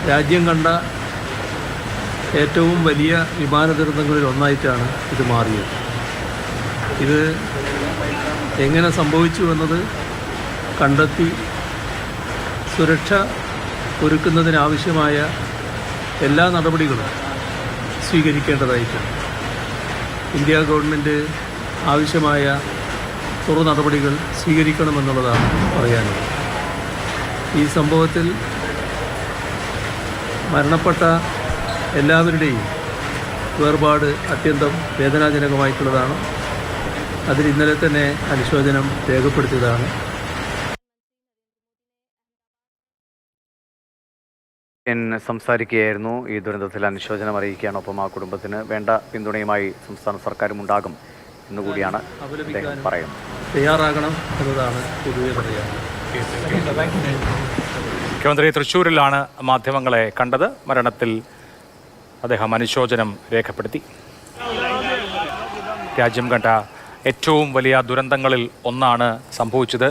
രാജ്യം കണ്ട ഏറ്റവും വലിയ വിമാന ദുരന്തങ്ങളിൽ ഒന്നായിട്ടാണ് ഇത് മാറിയത്. ഇത് എങ്ങനെ സംഭവിച്ചു എന്നത് കണ്ടെത്തി സുരക്ഷ ഒരുക്കുന്നതിനാവശ്യമായ എല്ലാ നടപടികളും സ്വീകരിക്കേണ്ടതായിട്ടുണ്ട്. ഇന്ത്യ ഗവൺമെൻറ് ആവശ്യമായ തുടർ നടപടികൾ സ്വീകരിക്കണമെന്നുള്ളതാണ് പറയാനുള്ളത്. ഈ സംഭവത്തിൽ മരണപ്പെട്ട എല്ലാവരുടെയും വേർപാട് അത്യന്തം വേദനാജനകമായിട്ടുള്ളതാണ്. അതിൽ ഇന്നലെ തന്നെ അനുശോചനം രേഖപ്പെടുത്തിയതാണ്. സംസാരിക്കുകയായിരുന്നു. ഈ ദുരന്തത്തിൽ അനുശോചനം അറിയിക്കുകയാണ്. ഒപ്പം ആ കുടുംബത്തിന് വേണ്ട പിന്തുണയുമായി സംസ്ഥാന സർക്കാരും ഉണ്ടാകും എന്നുകൂടിയാണ് അദ്ദേഹം പറയുന്നത്. തയ്യാറാകണം എന്നതാണ് പൊതുവെ പറയാനുള്ളത്. മുഖ്യമന്ത്രി തൃശ്ശൂരിലാണ് മാധ്യമങ്ങളെ കണ്ടത്. മരണത്തിൽ അദ്ദേഹം അനുശോചനം രേഖപ്പെടുത്തി. രാജ്യം കണ്ട ഏറ്റവും വലിയ ദുരന്തങ്ങളിൽ ഒന്നാണ് സംഭവിച്ചത്.